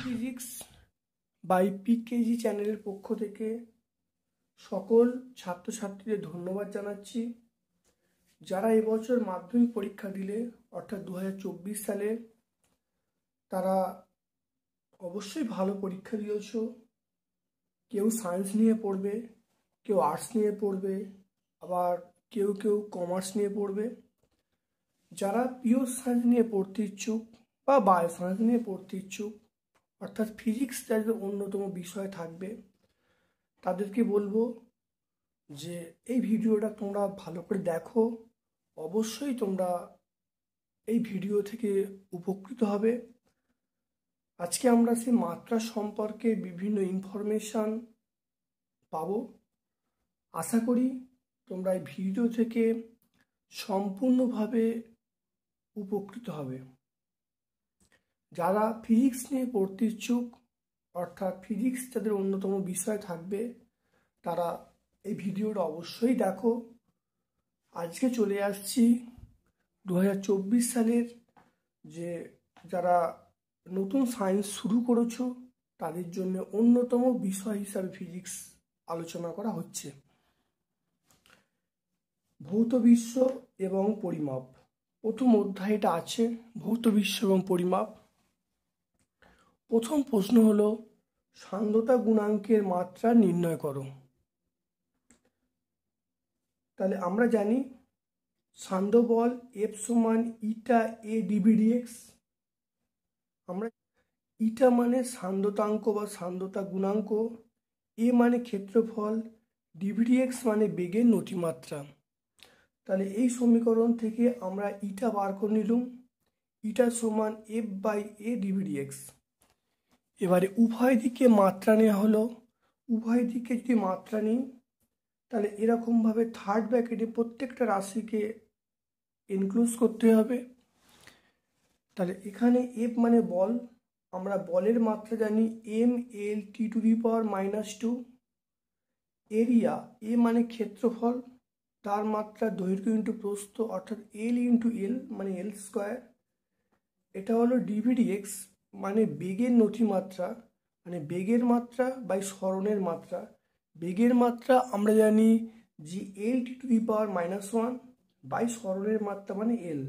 Physics by PKG চ্যানেলের পক্ষ থেকে সকল ছাত্রছাত্রীদের ধন্যবাদ জানাচ্ছি। যারা এবছর মাধ্যমিক পরীক্ষা দিলে অর্থাৎ 2024 সালে, তারা অবশ্যই ভালো পরীক্ষা দিয়েছ। কেউ সায়েন্স নিয়ে পড়বে, কেউ আর্টস নিয়ে পড়বে, আবার কেউ কেউ কমার্স নিয়ে পড়বে। যারা পিওর সায়েন্স নিয়ে পড়তে ইচ্ছুক বা বায়ো সায়েন্স নিয়ে পড়তে ইচ্ছুক, অর্থাৎ ফিজিক্স যাদের অন্যতম বিষয় থাকবে, তাদেরকে বলবো যে এই ভিডিওটা তোমরা ভালো করে দেখো। অবশ্যই তোমরা এই ভিডিও থেকে উপকৃত হবে। আজকে আমরা সেই মাত্রা সম্পর্কে বিভিন্ন ইনফরমেশান পাবো। আশা করি তোমরা এই ভিডিও থেকে সম্পূর্ণভাবে উপকৃত হবে। যারা ফিজিক্স নিয়ে পড়তে ইচ্ছুক, অর্থাৎ ফিজিক্স যাদের অন্যতম বিষয় থাকবে, তারা এই ভিডিওটা অবশ্যই দেখো। আজকে চলে আসছি 2024 সালের যে যারা নতুন সায়েন্স শুরু করেছো তাদের জন্য অন্যতম বিষয় হিসাবে ফিজিক্স আলোচনা করা হচ্ছে। ভৌত বিশ্ব এবং পরিমাপ। প্রথম অধ্যায়টা আছে ভৌত বিশ্ব এবং পরিমাপ। প্রথম প্রশ্ন হলো সান্দ্রতা গুণাঙ্কের মাত্রা নির্ণয় করো। তাহলে আমরা জানি সান্দ্র বল এফ সমান ইটা এ ডিভিডিএক্স। আমরা ইটা মানে সান্দ্রতাঙ্ক বা সান্দ্রতা গুণাঙ্ক, এ মানে ক্ষেত্রফল, ডিভিডিএক্স মানে বেগের নতিমাত্রা। তাহলে এই সমীকরণ থেকে আমরা ইটা বার করে নিলাম। ইটা সমান এফ বাই এ ডিভিডিএক্স। এবারে উভয় দিকে মাত্রা নেওয়া হলো। উভয় দিকে যদি মাত্রা নিই, তাহলে এরকমভাবে থার্ড ব্র্যাকেটে প্রত্যেকটা রাশিকে ইনক্লুড করতে হবে। তাহলে এখানে এফ মানে বল, আমরা বলের মাত্রা জানি M L T to the power -2। Area, এ মানে ক্ষেত্রফল, তার মাত্রা দৈর্ঘ্য ইন্টু প্রস্থ, অর্থাৎ এল ইন্টু এল মানে এল স্কোয়ার। এটা হলো ডিভিডিএক্স মানে বেগের নতিমাত্রা, মানে বেগের মাত্রা বাই সরণের মাত্রা। বেগের মাত্রা আমরা জানি যে এল T to the power -1 by সরণের মাত্রা মানে এল।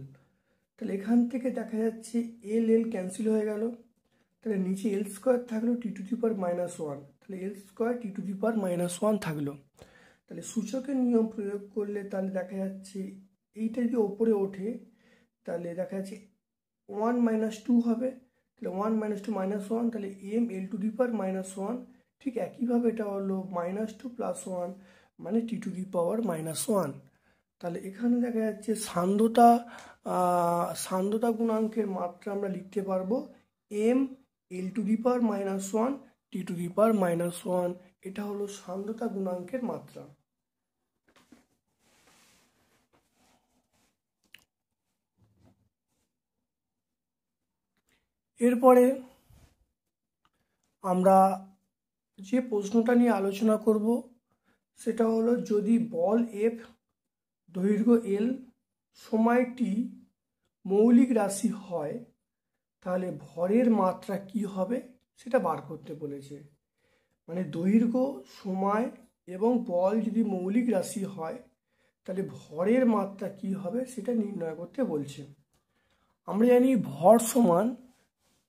তাহলে এখান থেকে দেখা যাচ্ছে এল এল ক্যান্সেল হয়ে গেল। তাহলে নিচে এল স্কোয়ার থাকলো টি টু দি পাওয়ার -1, তাহলে এল square T to the power -1 থাকলো। তাহলে সূচকের নিয়ম প্রয়োগ করলে তাহলে দেখা যাচ্ছে এইটা যদি ওপরে ওঠে তাহলে দেখা যাচ্ছে 1 - 2 হবে। তাহলে 1 - 2 -1, তাহলে M L to the power -1। ঠিক একইভাবে এটা হলো -2 + 1 মানে টি টু দি পাওয়ার -1। তাহলে এখানে দেখা যাচ্ছে সান্দ্রতা গুণাঙ্কের মাত্রা আমরা লিখতে পারবো M L to the power -1 T to the power -1। এটা হলো সান্দ্রতা গুণাঙ্কের মাত্রা। এরপরে আমরা যে প্রশ্নটা নিয়ে আলোচনা করব সেটা হলো যদি বল এফ, দৈর্ঘ্য এল, সময় টি মৌলিক রাশি হয় তাহলে ভরের মাত্রা কি হবে সেটা বার করতে বলেছে। মানে দৈর্ঘ্য, সময় এবং বল যদি মৌলিক রাশি হয় তাহলে ভরের মাত্রা কি হবে সেটা নির্ণয় করতে বলছে। আমরা জানি ভর সমান,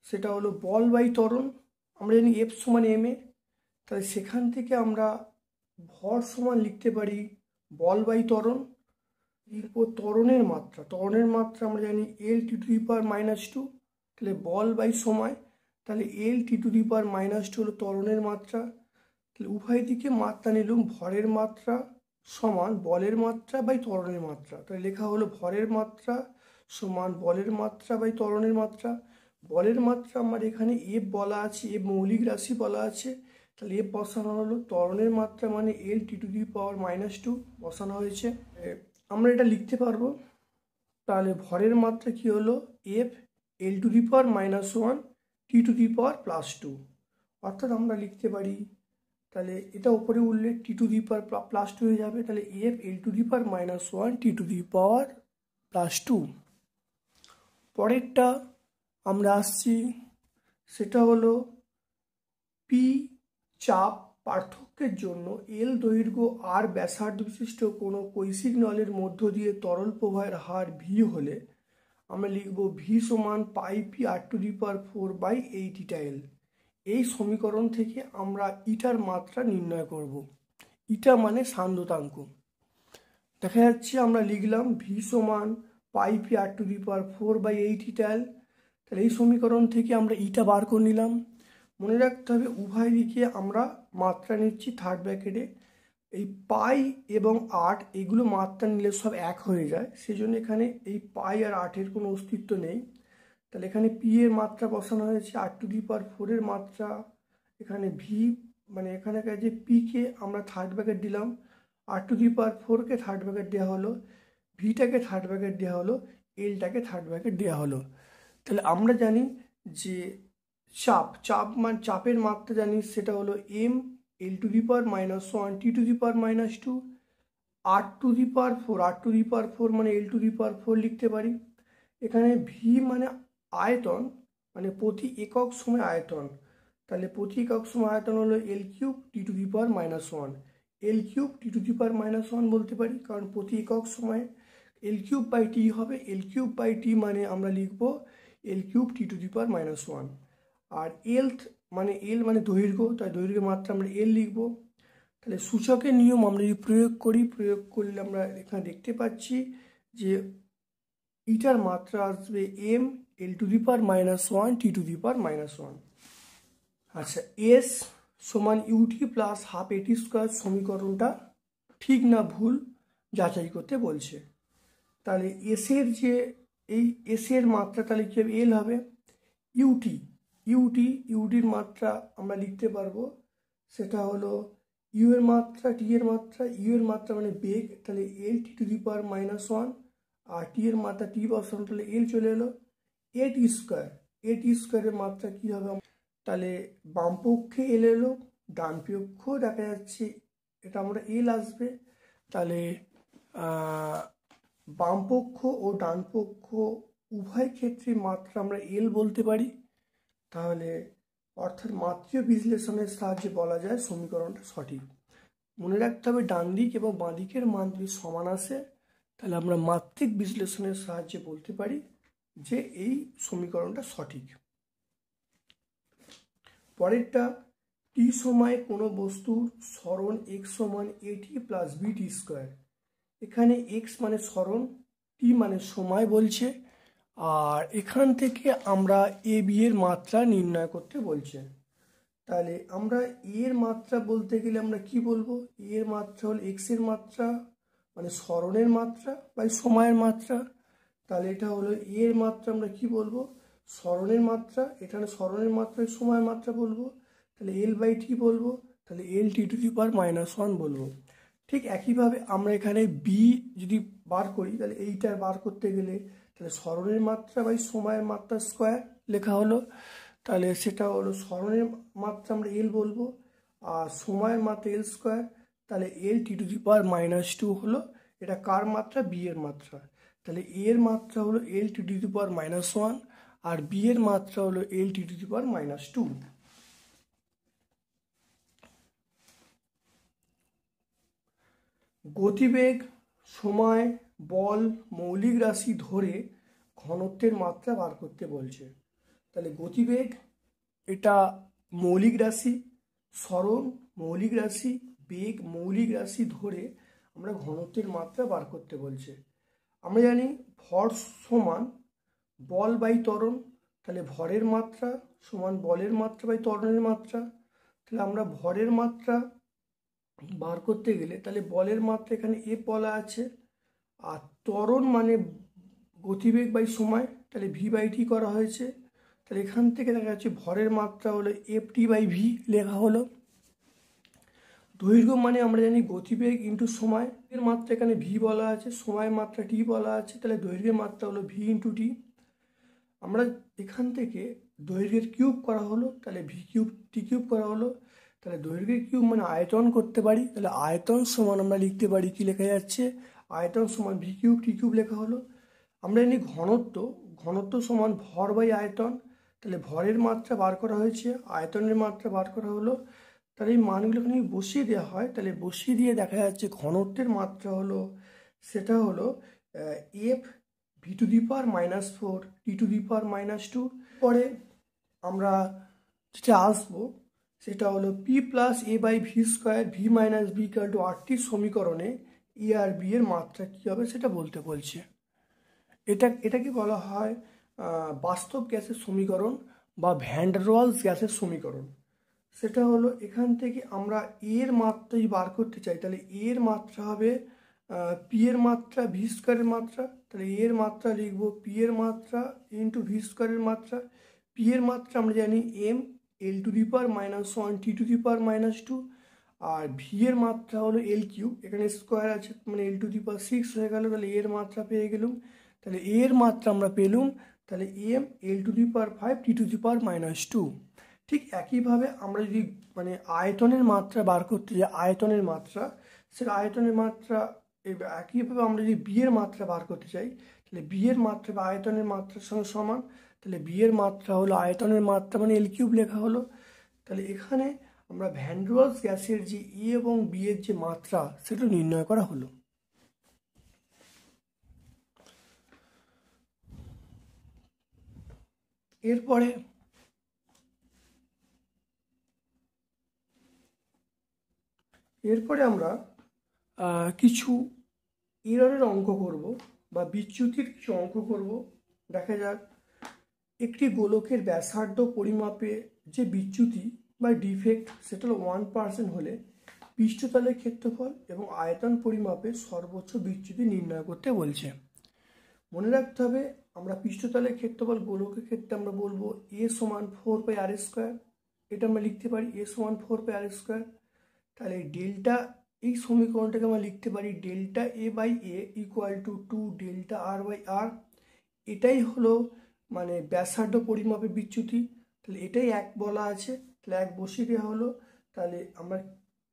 সেটা হলো বল বাই ত্বরণ। আমরা জানি এফ সমান এম এ। তাহলে সেখান থেকে আমরা ভর সমান লিখতে পারি বল বাই ত্বরণ। এরপর ত্বরণের মাত্রা আমরা জানি এল টি টু দি পাওয়ার -2। তাহলে বল বাই সময়, তাহলে এল টি টু দি পাওয়ার -2 হলো ত্বরণের মাত্রা। তাহলে উভয় দিকে মাত্রা নিলাম, ভরের মাত্রা সমান বলের মাত্রা বাই ত্বরণের মাত্রা। তাহলে লেখা হলো ভরের মাত্রা সমান বলের মাত্রা বাই ত্বরণের মাত্রা। বলের মাত্রা আমার এখানে এফ বলা আছে, এফ মৌলিক রাশি বলা আছে, তাহলে এফ বসানো হলো। ত্বরণের মাত্রা মানে এল টি টু দি পাওয়ার -2 বসানো হয়েছে। আমরা এটা লিখতে পারবো। তাহলে ভরের মাত্রা কি হলো F L to the power -1 T to the power +2। অর্থাৎ আমরা লিখতে পারি তাহলে এটা উপরে উঠলে T to the power plus two হয়ে যাবে, তাহলে F L to the power -1 T to the power +2। পরেরটা আমরা আসছি, সেটা হলো পি চাপ পার্থক্যের জন্য এল দৈর্ঘ্য আর ব্যাসার্ধ বিশিষ্ট কোনো কৈশিক নলের মধ্য দিয়ে তরল প্রবাহের হার ভি হলে আমরা লিখব ভি সমান পাই পি আর টু দি পাওয়ার 4/8 ইটা এল। এই সমীকরণ থেকে আমরা ইটার মাত্রা নির্ণয় করব। ইটা মানে সান্দ্রতাঙ্ক। দেখা যাচ্ছে আমরা লিখলাম ভি সমান পাই পি আর টু দি পাওয়ার 4/8 ইটা এল। তাহলে এই সমীকরণ থেকে আমরা ইটা বার করে নিলাম। মনে রাখতে হবে উভয় দিকে আমরা মাত্রা নিচ্ছি থার্ড ব্র্যাকেটে। এই পাই এবং 8 এগুলো মাত্রা নিলে সব এক হয়ে যায়, সেই জন্য এখানে এই পাই আর 8-এর কোনো অস্তিত্ব নেই। তাহলে এখানে পি এর মাত্রা বসানো হয়েছে, আর টু দি পাওয়ার 4-এর মাত্রা, এখানে ভি মানে এখানে যে পিকে আমরা থার্ড ব্র্যাকেট দিলাম, আর টু দি পাওয়ার 4-কে থার্ড ব্র্যাকেট দেওয়া হলো, ভিটাকে থার্ড ব্র্যাকেট দেওয়া হলো, এলটাকে থার্ড ব্র্যাকেট দেওয়া হলো। তাহলে আমরা জানি যে চাপের মাত্রা জানি, সেটা হলো M L to the power -1 T to the power -2 আর টু দি পাওয়ার 4, আর টু দি পাওয়ার 4 মানে এল টু দি পাওয়ার 4 লিখতে পারি। এখানে ভি মানে আয়তন, মানে প্রতি একক সময় আয়তন, তাহলে প্রতি একক সময় আয়তন হলো L cube T to the power -1। L cube T to the power -1 বলতে পারি, কারণ প্রতি একক সময় এল কিউব বাই টি হবে। এল কিউব বাই টি মানে আমরা লিখব এল cube T to the power -1। আর এল মানে দৈর্ঘ্য, তাই দৈর্ঘ্যের মাত্রা আমরা এল লিখব। তাহলে সূচকের নিয়ম আমরা যদি প্রয়োগ করলে আমরা এখানে দেখতে পাচ্ছি যে ইটার মাত্রা আসবে M L to the power -1 T to the power -1। আচ্ছা, এস সমান UT plus half AT square সমীকরণটা ঠিক না ভুল যাচাই করতে বলছে। তাহলে এসের মাত্রা তাহলে কি হবে, এল হবে। ইউটির মাত্রা আমরা লিখতে পারবো, সেটা হলো ইউ এর মাত্রা টি এর মাত্রা, ইউ এর মাত্রা মানে বেগ, তাহলে এল টি টু দি পাওয়ার -1, আর টি এর মাত্রা টি বসানো, তাহলে এল চলে এলো। এ টি স্কোয়ারের মাত্রা কি হবে, তাহলে বাম পক্ষে এল এলো, ডান পক্ষ দেখা যাচ্ছে এটা আমরা এল আসবে। তাহলে বাম পক্ষ ও ডান পক্ষ উভয় ক্ষেত্রে মাত্রা আমরা এল বলতে পারি। তাহলে অর্থাৎ মাত্রীয় বিশ্লেষণের সাহায্যে বলা যায় সমীকরণটা সঠিক। মনে রাখতে হবে ডান দিক এবং বাঁ দিকের মান যদি সমান আসে, তাহলে আমরা মাত্রিক বিশ্লেষণের সাহায্যে বলতে পারি যে এই সমীকরণটা সঠিক। পরেরটা, টি সময়ে কোনো বস্তুর সরণ এক্স সমান এটি প্লাস বিটি স্কোয়ার। এখানে এক্স মানে সরণ, টি মানে সময় বলছে, আর এখান থেকে আমরা এ বি এর মাত্রা নির্ণয় করতে বলছে। তাহলে আমরা এর মাত্রা বলতে গেলে আমরা কি বলবো, এর মাত্রা হল এক্স এর মাত্রা মানে সরণের মাত্রা বাই সময়ের মাত্রা। তাহলে এটা হলো এর মাত্রা, আমরা কি বলবো, সরণের মাত্রা, এখানে সরণের মাত্রা সময়ের মাত্রা বলবো, তাহলে এল বাই টি বলবো, তাহলে এল টি টু দি পাওয়ার -1 বলবো। ঠিক একইভাবে আমরা এখানে বি যদি বার করি, তাহলে এইটা বার করতে গেলে তাহলে সরণের মাত্রা বাই সময়ের মাত্রা স্কোয়ার লেখা হলো, তাহলে সেটা হলো সরণের মাত্রা আমরা এল বলবো আর সময়ের মাত্রা এল স্কোয়ার, তাহলে এল টি টু দি পাওয়ার -2 হলো। এটা কার মাত্রা, বি এর মাত্রা। তাহলে এর মাত্রা হলো এল T to the power -1 R B এর মাত্রা হলো এল টি টু দি পাওয়ার -2। গতিবেগ, সময়, বল, মৌলিক রাশি ধরে ঘনত্বের মাত্রা বার করতে বলছে। তাহলে গতিবেগ এটা মৌলিক রাশি, সরণ মৌলিক রাশি, বেগ মৌলিক রাশি ধরে আমরা ঘনত্বের মাত্রা বার করতে বলছে। আমরা জানি ভর সমান বল বাই ত্বরণ, তাহলে ভরের মাত্রা সমান বলের মাত্রা বাই ত্বরণের মাত্রা। তাহলে আমরা ভরের মাত্রা বার করতে গেলে তাহলে বলের মাত্রা এখানে এফ বলা আছে, আর ত্বরণ মানে গতিবেগ বাই সময়, তাহলে ভি বাই টি করা হয়েছে। তাহলে এখান থেকে দেখা যাচ্ছে ভরের মাত্রা হলো এফ টি বাই ভি লেখা হলো। দৈর্ঘ্য মানে আমরা জানি গতিবেগ ইন্টু সময়, এর মাত্রা এখানে ভি বলা আছে, সময়ের মাত্রা টি বলা আছে, তাহলে দৈর্ঘ্যের মাত্রা হলো ভি ইন্টু টি। আমরা এখান থেকে দৈর্ঘ্যের কিউব করা হলো, তাহলে ভি কিউব টি কিউব করা হলো, তাহলে দৈর্ঘ্যের কিউব মানে আয়তন করতে পারি। তাহলে আয়তন সমান আমরা লিখতে পারি, কি লেখা যাচ্ছে, আয়তন সমান ভি কিউব টি কিউব লেখা হলো। আমরা জানি ঘনত্ব, ঘনত্ব সমান ভর বাই আয়তন। তাহলে ভরের মাত্রা বার করা হয়েছে, আয়তনের মাত্রা বার করা হলো। তাহলে এই মানগুলো এখানে বসিয়ে দেওয়া হয়, তাহলে বসিয়ে দিয়ে দেখা যাচ্ছে ঘনত্বের মাত্রা হলো, সেটা হলো F V to the power -4 T to the power -2। পরে আমরা যেটা আসবো সেটা হলো P plus A by V square V minus B equal to আরটির সমীকরণে এ আর বি এর মাত্রা কী হবে সেটা বলতে বলছে। এটাকে বলা হয় বাস্তব গ্যাসের সমীকরণ বা ভ্যান ডার ওয়ালস গ্যাসের সমীকরণ। সেটা হলো এখান থেকে আমরা এর মাত্রা যদি বার করতে চাই, তাহলে এর মাত্রা হবে পি এর মাত্রা ভি স্কোয়ারের মাত্রা। তাহলে এর মাত্রা লিখব পি এর মাত্রা ইন্টু ভি স্কোয়ারের মাত্রা। পি এর মাত্রা আমরা জানি M L to the power -1 T to the power -2, আর ভি এর মাত্রা হলো এল কিউব, এখানে স্কোয়ার আছে মানে এল টু দি পাওয়ার 6 হয়ে গেল। তাহলে এর মাত্রা পেয়ে গেলুম, তাহলে এর মাত্রা আমরা পেলুম তাহলে M L to the power 5 T to the power -2। ঠিক একইভাবে আমরা যদি মানে আয়তনের মাত্রা বার করতে যাই, আয়তনের মাত্রা, সেটা আয়তনের মাত্রা একইভাবে আমরা যদি বি এর মাত্রা বার করতে চাই, তাহলে বি এর মাত্রা বা আয়তনের মাত্রার সঙ্গে সমান। তাহলে বি এর মাত্রা হলো আয়তনের মাত্রা মানে এল কিউব লেখা হলো। তাহলে এখানে আমরা ভ্যান ডার ওয়ালস গ্যাসের যে এ এবং বি এর যে মাত্রা সেটা নির্ণয় করা হলো। এরপরে আমরা কিছু এররের অঙ্ক করব বা বিচ্যুতির কিছু অঙ্ক করব। দেখা যাক একটি গোলকের ব্যাসার্ধ পরিমাপে যে বিচ্যুতি বা ডিফেক্ট সেটা হলো 1% হলে পৃষ্ঠতলের ক্ষেত্রফল এবং আয়তন পরিমাপে সর্বোচ্চ বিচ্যুতি নির্ণয় করতে বলছে। মনে রাখতে হবে আমরা পৃষ্ঠতলের ক্ষেত্রফল গোলকের ক্ষেত্রে আমরা বলবো এ সমান 4πr²। এটা আমরা লিখতে পারি এ সমান 4πr²। তাহলে ডেল্টা, এই সমীকরণটাকে আমরা লিখতে পারি delta A by A equal to 2 delta R by R. এটাই হলো মানে ব্যাসার্ধ পরিমাপের বিচ্যুতি। তাহলে এটাই এক বলা আছে, তাহলে এক বসিয়ে দেওয়া হলো। তাহলে আমরা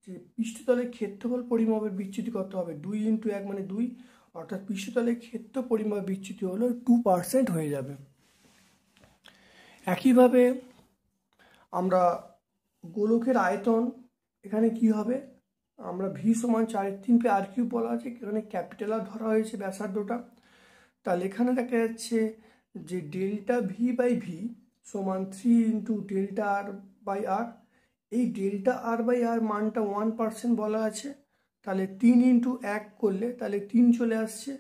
যে পৃষ্ঠতলের ক্ষেত্রফল পরিমাপের বিচ্যুতি কত হবে, 2 × 1 মানে 2, অর্থাৎ পৃষ্ঠতলের ক্ষেত্র পরিমাপের বিচ্যুতি হলো 2% হয়ে যাবে। একইভাবে আমরা গোলকের আয়তন, এখানে কি হবে, আমরা ভি সমান 4/3 বলা আছে, এখানে ক্যাপিটাল আর ধরা হয়েছে ব্যাসার্ধটা। তাহলে এখানে দেখা যাচ্ছে যে ডেল্টা ভি বাই ভি সমান 3 × ডেল্টা আর বাই আর। এই ডেল্টা আর বাই আর মানটা 1% বলা আছে, তাহলে 3 × 1 করলে তাহলে 3 চলে আসছে।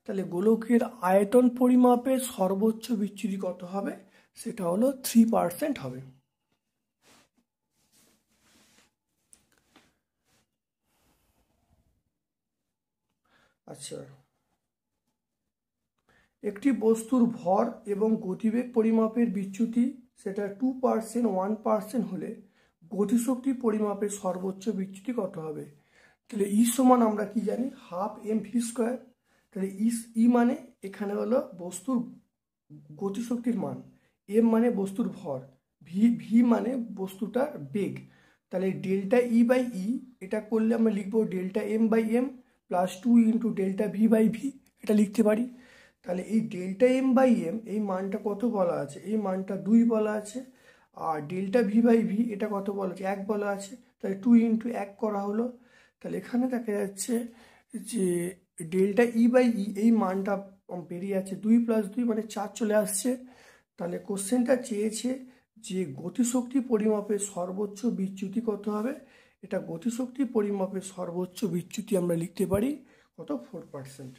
তাহলে গোলকের আয়তন পরিমাপের সর্বোচ্চ বিচ্যুতি কত হবে, সেটা হলো 3% হবে। আচ্ছা, একটি বস্তুর ভর এবং গতিবেগ পরিমাপের বিচ্যুতি সেটা 2% 1% হলে গতিশক্তি পরিমাপের সর্বোচ্চ বিচ্যুতি কত হবে। তাহলে ই সমান আমরা কি জানি, ½ mv²। তাহলে ই মানে এখানে হলো বস্তুর গতিশক্তির মান, এম মানে বস্তুর ভর, ভি মানে বস্তুটার বেগ। তাহলে ডেল্টা ই বাই ই এটা করলে আমরা লিখবো delta M by M plus 2 × delta V by V, এটা লিখতে পারি। তাহলে এই ডেল্টা এম বাই এম এই মানটা কত বলা আছে, এই মানটা 2 বলা আছে। আর ডেল্টা ভি বাই ভি এটা কত বলা আছে, 1 বলা আছে। তাহলে 2 × 1 করা হলো। তাহলে এখানে দেখা যাচ্ছে যে ডেল্টা ই বাই ই এই মানটা বেরিয়ে যাচ্ছে 2 + 2 মানে 4 চলে আসছে। তাহলে কোশ্চেনটা চেয়েছে যে গতিশক্তি পরিমাপের সর্বোচ্চ বিচ্যুতি কত হবে। এটা গতিশক্তি পরিমাপের সর্বোচ্চ বিচ্যুতি আমরা লিখতে পারি কত, 4%।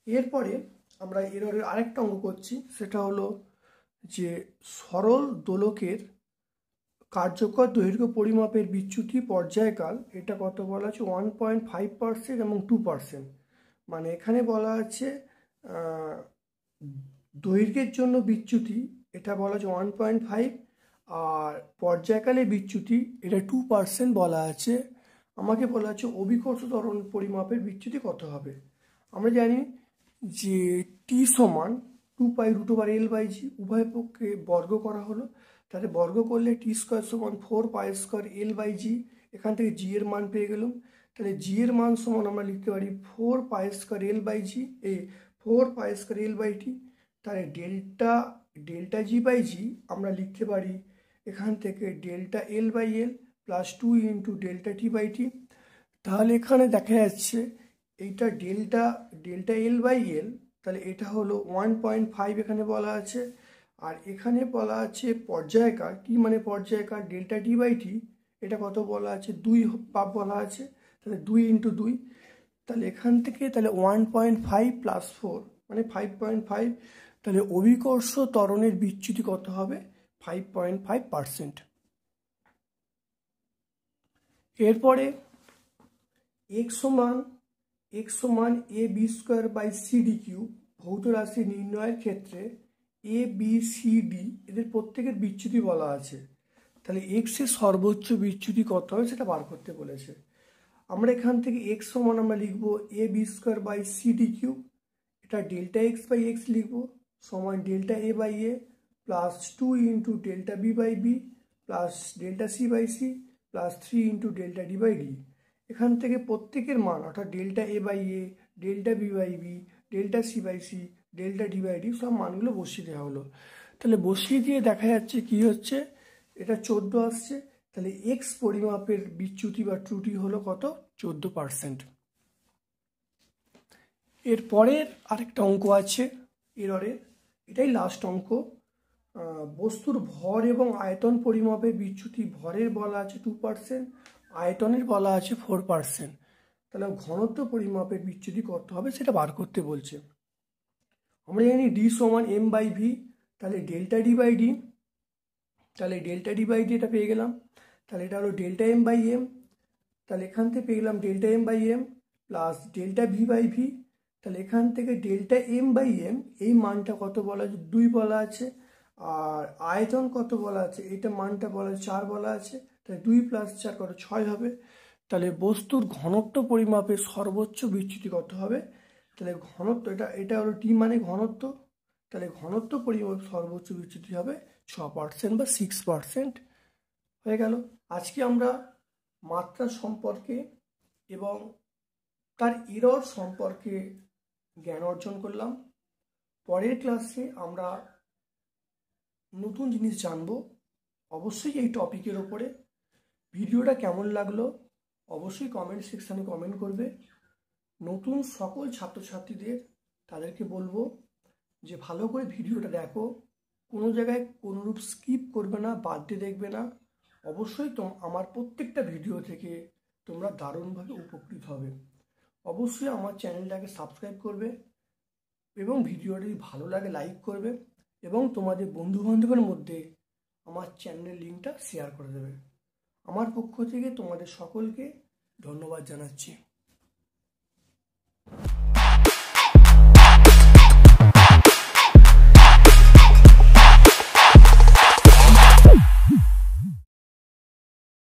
এরপরে আমরা এররের আরেকটা অঙ্ক করছি, সেটা হলো যে সরল দোলকের কার্যকর দৈর্ঘ্য পরিমাপের বিচ্যুতি পর্যায়কাল, এটা কত বলা আছে 1.5% এবং 2%। মানে এখানে বলা আছে দৈর্ঘ্যের জন্য বিচ্যুতি এটা বলা আছে 1.5, আর পর্যায়কালে বিচ্যুতি এটা 2% বলা আছে। আমাকে বলা আছে অভিকর্ষ ত্বরণ পরিমাপের বিচ্যুতি কত হবে। আমরা জানি যে টি সমান 2π√L/g, উভয় পক্ষে বর্গ করা হলো। তাহলে বর্গ করলে টি স্কোয়ার সমান 4π² L/g, এখান থেকে জি এর মান পেয়ে গেলাম। তাহলে জি এর মান সমান আমরা লিখতে পারি 4π² L/g, 4π² L/t। তাহলে ডেল্টা জি/জি আমরা লিখতে পারি এখান থেকে delta L/L plus 2 into delta টি/টি। তাহলে এখানে দেখা যাচ্ছে এইটা ডেল্টা L/L, তাহলে এটা হলো 1.5 এখানে বলা আছে। আর এখানে বলা আছে পর্যায়কার, কি মানে পর্যায়কার, ডেল্টা টি/টি, এটা কত বলা আছে 2 বলা আছে। তাহলে 2 ইন্টু 2, তাহলে এখান থেকে তাহলে 1.5 প্লাস 4 মানে 5.5। তাহলে অভিকর্ষ ত্বরণের বিচ্যুতি কত হবে 5.5%। এরপরে x সমান ab²/cd³ ভৌত রাশি নির্ণয়ের ক্ষেত্রে এ বি সি ডি এদের প্রত্যেকের বিচ্যুতি বলা আছে। তাহলে এক্স এর সর্বোচ্চ বিচ্যুতি কত হবে সেটা বার করতে বলেছে। আমরা এখান থেকে x সমান আমরা লিখব ab²/cd³, এটা ডেল্টা x/x লিখব সমান delta a/a plus 2 into delta b/b plus delta c/c plus 3 into delta d/d। এখান থেকে প্রত্যেকের মান অর্থাৎ delta a/a, delta b/b, delta c/c, delta d/d সব মানগুলো বসিয়ে দেওয়া হলো। তাহলে বসিয়ে দিয়ে দেখা যাচ্ছে কি হচ্ছে, এটা 14 আসছে। তাহলে এক্স পরিমাপের বিচ্যুতি বা ত্রুটি হলো কত 14%। এর পরের আরেকটা অঙ্ক আছে এররের, এটাই লাস্ট অঙ্ক। বস্তুর ভর এবং আয়তন পরিমাপের বিচ্যুতি, ভরের বলা আছে 2%, আয়তনের বলা আছে 4%। তাহলে ঘনত্ব পরিমাপের বিচ্যুতি কত হবে সেটা বার করতে বলছে। আমরা জানি ডি সমান m/v, তাহলে ডেল্টা d/d, তাহলে ডেল্টা d/d এটা পেয়ে গেলাম। তাহলে এটা হলো ডেল্টা m/m, তাহলে এখান থেকে পেয়ে গেলাম delta m/m plus delta v/v। তাহলে এখান থেকে ডেল্টা m/m এই মানটা কত বলা আছে 2 বলা আছে। আর আয়তন কত বলা আছে, এটা মানটা বলা আছে 4 বলা আছে। তাহলে 2 প্লাস 4 কত 6 হবে। তাহলে বস্তুর ঘনত্ব পরিমাপের সর্বোচ্চ বিচ্যুতি কত হবে, তাহলে ঘনত্ব এটা হলো টি মানে ঘনত্ব, তাহলে ঘনত্ব পরিমাপের সর্বোচ্চ বিচ্যুতি হবে 6% বা 6% হয়ে গেল। আজকে আমরা মাত্রা সম্পর্কে এবং তার এরর সম্পর্কে জ্ঞান অর্জন করলাম। পরের ক্লাসে আমরা নতুন জিনিস জানবো, অবশ্যই এই টপিকের ওপরে। ভিডিওটা কেমন লাগলো অবশ্যই কমেন্ট সেকশানে কমেন্ট করবে। নতুন সকল ছাত্রছাত্রীদের তাদেরকে বলবো যে ভালো করে ভিডিওটা দেখো, কোনো জায়গায় কোনোরূপ স্কিপ করবে না, বাদ দিয়ে দেখবে না। অবশ্যই আমার প্রত্যেকটা ভিডিও থেকে তোমরা দারুণভাবে উপকৃত হবে। অবশ্যই আমার চ্যানেলটাকে সাবস্ক্রাইব করবে এবং ভিডিওটি ভালো লাগে লাইক করবে এবং তোমাদের বন্ধুবান্ধবের মধ্যে আমার চ্যানেলের লিঙ্কটা শেয়ার করে দেবে। আমার পক্ষ থেকে তোমাদের সকলকে ধন্যবাদ জানাচ্ছি।